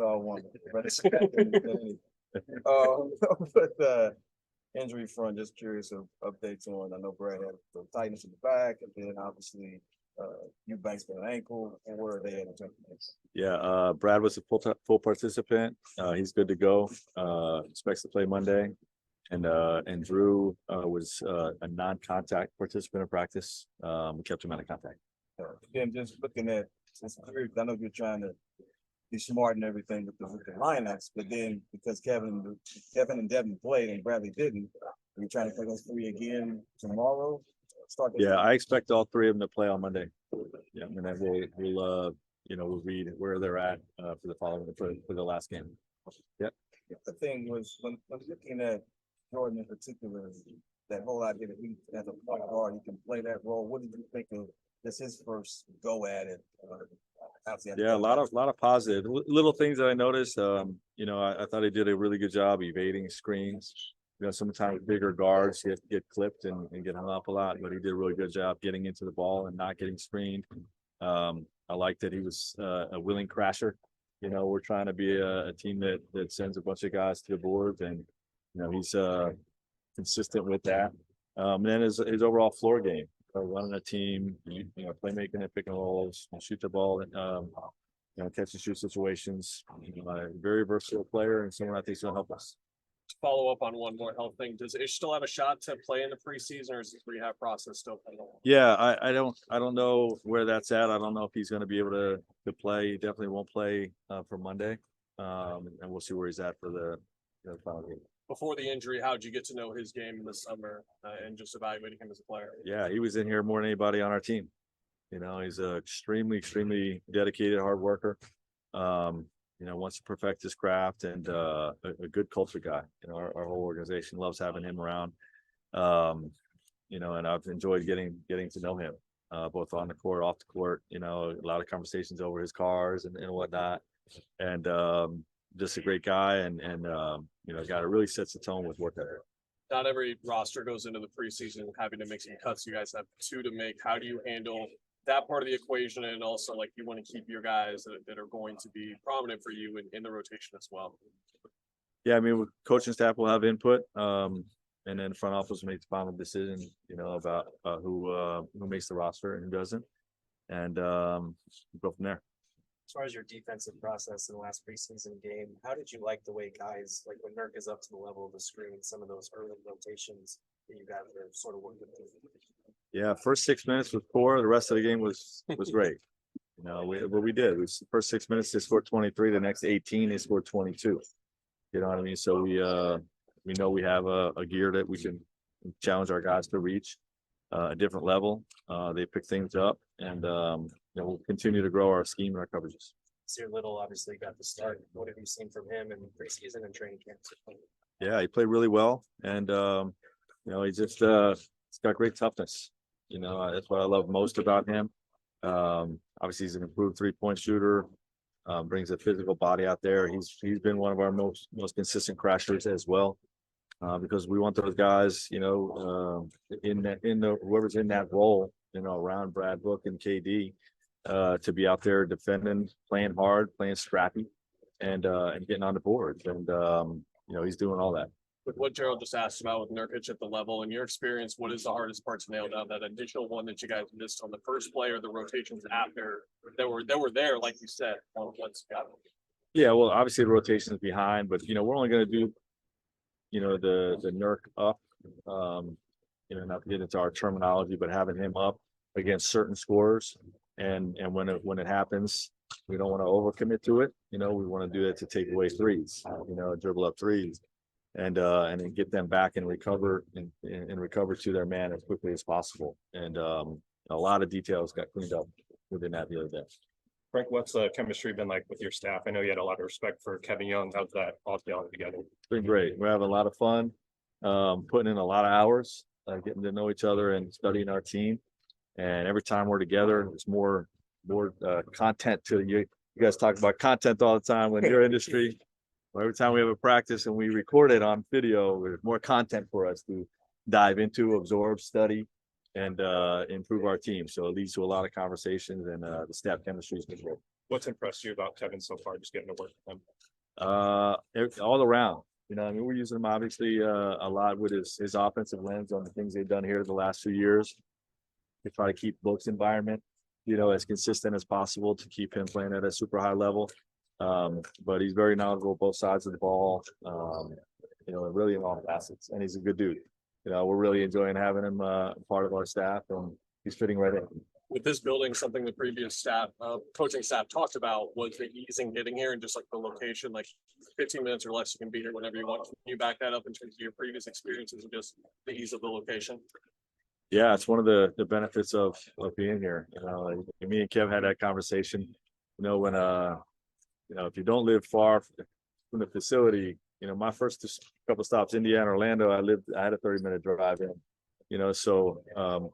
all wonderful. But injury front, just curious of updates on. I know Brad had the tightness in the back, and then obviously Eubanks got an ankle. And where are they at in terms of this? Yeah, Brad was a full participant. He's good to go. Expects to play Monday. And Drew was a non-contact participant in practice. We kept him out of contact. Again, just looking at this, I know you're trying to be smart and everything with the lineups, but then because Kevin and Devin played and Bradley didn't, are you trying to play those three again tomorrow? Yeah, I expect all three of them to play on Monday. Yeah, and then we'll read where they're at for the following for the last game. Yep. The thing was when looking at Jordan in particular, that whole idea that he as a point guard, he can play that role. What did you think of this his first go at it? Yeah, a lot of positive little things that I noticed. I thought he did a really good job evading screens. Sometimes bigger guards get clipped and get hung up a lot, but he did a really good job getting into the ball and not getting screened. I like that he was a willing crasher. We're trying to be a team that sends a bunch of guys to the boards, and he's consistent with that. And then his overall floor game, running a team, playmaking and pick and rolls, shoot the ball, catch and shoot situations. A very versatile player and someone I think is going to help us. To follow up on one more health thing, does Ish still have a shot to play in the preseason, or is this rehab process still pending? Yeah, I don't know where that's at. I don't know if he's going to be able to play. He definitely won't play for Monday, and we'll see where he's at for the final game. Before the injury, how did you get to know his game in the summer and just evaluating him as a player? Yeah, he was in here more than anybody on our team. He's a extremely dedicated, hard worker. Wants to perfect his craft and a good culture guy. Our whole organization loves having him around. And I've enjoyed getting to know him, both on the court, off the court. A lot of conversations over his cars and whatnot. And just a great guy, and guy that really sets the tone with work ethic. Not every roster goes into the preseason having to make some cuts. You guys have two to make. How do you handle that part of the equation, and also you want to keep your guys that are going to be prominent for you in the rotation as well? Yeah, coaching staff will have input, and then front office will make the final decision, about who makes the roster and who doesn't, and we'll go from there. As far as your defensive process in the last preseason game, how did you like the way guys, like when Nurk is up to the level of the screen, some of those early rotations that you guys are sort of working through? Yeah, first 6 minutes was poor. The rest of the game was great. What we did was the first 6 minutes they scored 23. The next 18 they scored 22. You know what I mean? So we know we have a gear that we can challenge our guys to reach a different level. They pick things up, and we'll continue to grow our scheme and our coverages. Sear Little obviously got the start. What have you seen from him in preseason and training camp? Yeah, he played really well, and he's got great toughness. That's what I love most about him. Obviously, he's an improved three-point shooter. Brings a physical body out there. He's been one of our most consistent crashers as well, because we want those guys, whoever's in that role, around Brad, Book, and KD, to be out there defending, playing hard, playing scrappy, and getting on the boards. And he's doing all that. With what Gerald just asked about with Nurkic at the level, in your experience, what is the hardest part to nail down? That initial one that you guys missed on the first play, or the rotations after that were there, like you said, once you got them? Yeah, well, obviously the rotation is behind, but we're only going to do the Nurk up, not to get into our terminology, but having him up against certain scorers, and when it happens, we don't want to overcommit to it. We want to do that to take away threes, dribble up threes, and then get them back and recover to their man as quickly as possible. And a lot of details got cleaned up within that the other day. Frank, what's the chemistry been like with your staff? I know you had a lot of respect for Kevin Young. How's that all gelling together? It's been great. We're having a lot of fun, putting in a lot of hours, getting to know each other and studying our team. And every time we're together, there's more content to you. You guys talk about content all the time in your industry. Well, every time we have a practice and we record it on video, there's more content for us to dive into, absorb, study, and improve our team. So it leads to a lot of conversations, and the staff chemistry has been great. What's impressed you about Kevin so far, just getting to work with him? All around. You know, I mean, we're using him obviously a lot with his offensive lens on the things they've done here the last few years. To try to keep Book's environment, you know, as consistent as possible to keep him playing at a super high level. But he's very knowledgeable both sides of the ball. You know, really in all facets, and he's a good dude. You know, we're really enjoying having him part of our staff, and he's fitting right in. With this building, something the previous staff, coaching staff talked about was the ease in getting here and just like the location, like 15 minutes or less, you can be here whenever you want. Can you back that up in terms of your previous experiences and just the ease of the location? Yeah, it's one of the benefits of being here. You know, like, me and Kev had that conversation. You know, when you know, if you don't live far from the facility, you know, my first couple stops, Indiana, Orlando, I had a 30-minute drive in. You know, so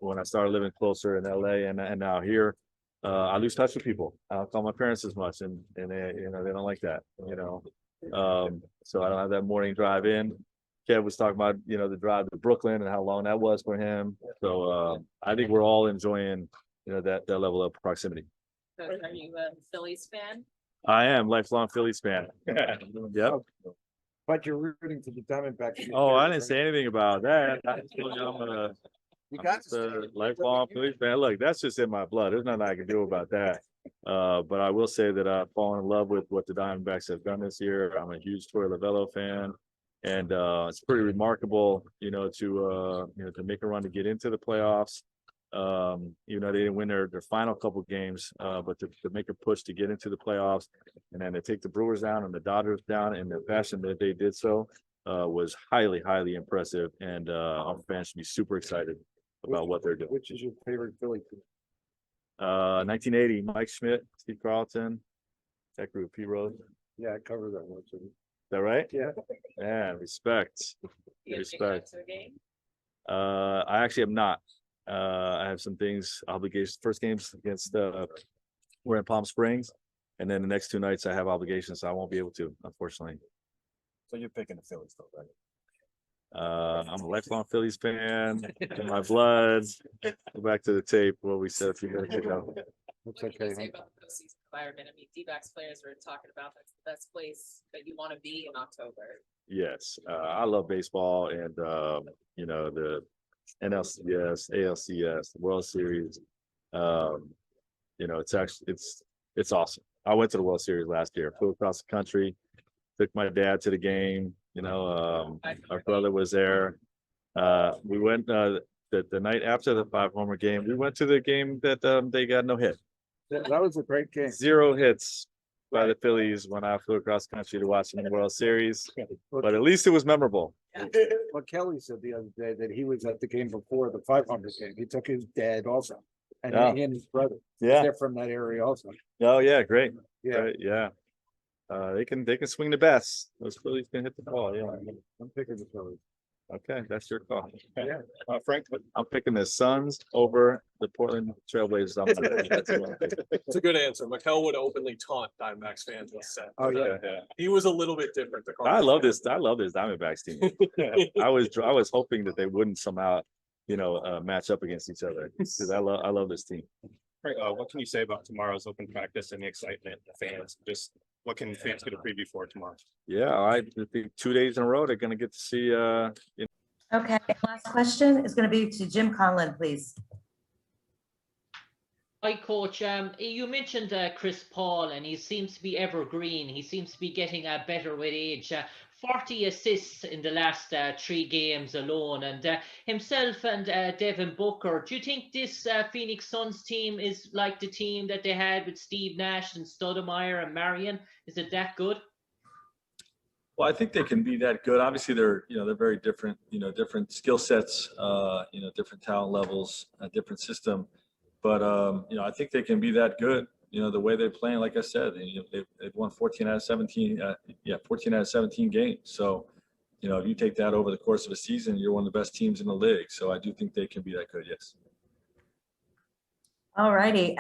when I started living closer in LA and now here, I lose touch with people. I don't call my parents as much, and they, you know, they don't like that. You know, so I don't have that morning drive in. Kev was talking about, you know, the drive to Brooklyn and how long that was for him. So I think we're all enjoying, you know, that level of proximity. So are you a Phillies fan? I am lifelong Phillies fan. Yep. But you're rooting for the Diamondbacks. Oh, I didn't say anything about that. I'm You got a lifelong Phillies fan. Look, that's just in my blood. There's nothing I can do about that. But I will say that I've fallen in love with what the Diamondbacks have done this year. I'm a huge Torey Lovullo fan. And it's pretty remarkable, you know, to make a run to get into the playoffs. Even though they didn't win their final couple games, but to make a push to get into the playoffs, and then to take the Brewers down and the Dodgers down in the fashion that they did so was highly, highly impressive. And our fans should be super excited about what they're doing. Which is your favorite Philly team? 1980, Mike Schmidt, Steve Carlton, that group, P. Rose. Is Yeah, I covered that one too. that right? Yeah. Yeah, respect. You Respect. take that to a game? I actually am not. I have some things, obligations. First game's against we're in Palm Springs, and then the next 2 nights I have obligations, so I won't be able to, unfortunately. So you're picking the Phillies though, right? I'm a lifelong Phillies fan in my blood. Go back to the tape what we said a few minutes ago. That's What can okay. you say about the postseason environment? I mean, D-backs players were talking about that's the best place that you want to be in October. Yes, I love baseball, and you know, the NLCS, ALCS, the World Series. You know, it's awesome. I went to the World Series last year, flew across the country, took my dad to the game. You know, our brother was there. We went the night after the 5-homer game. We went to the game that they got no hit, That was a great game. 0 hits by the Phillies when I flew across the country to watch them in the World Series. But at least it was memorable. Well, Kelly said the other day that he was at the game before the 500 game. He took his dad also, and Yeah. he and his brother. Yeah. They're from that area also. Oh yeah, great. Yeah, Great, yeah. They can swing the bats. Those Phillies can hit the ball. Yeah. I'm picking the Phillies. Okay, that's your call. Yeah. Frank, I'm picking the Suns over the Portland Trailblazers. That's what I'm picking. It's a good answer. Mikel would openly taunt Diamondbacks fans with set. Oh, yeah. He was a little bit different. I love this Diamondbacks team. I was hoping that they wouldn't somehow, you know, match up against each other, because I love this team. Frank, what can you say about tomorrow's open practice and the excitement, the fans? Just what can fans get a preview for tomorrow? Yeah, I think 2 days in a row they're going to get to see. You know, Okay, last question is going to be to Jim Conlan, please. Hi, Coach. You mentioned Chris Paul, and he seems to be evergreen. He seems to be getting better with age. 40 assists in the last 3 games alone, and himself and Devin Booker. Do you think this Phoenix Suns team is like the team that they had with Steve Nash and Stoudemire and Marion? Is it that good? well, I think they can be that good. Obviously, they're very different. You know, different skill sets. You know, different talent levels, a different system. But you know, I think they can be that good. You know, the way they're playing, like I said, they've won 14 out of 17. 14 out of 17 games. So, you know, if you take that over the course of a season, you're one of the best teams in the league. So I do think they can be that good. Yes. All righty.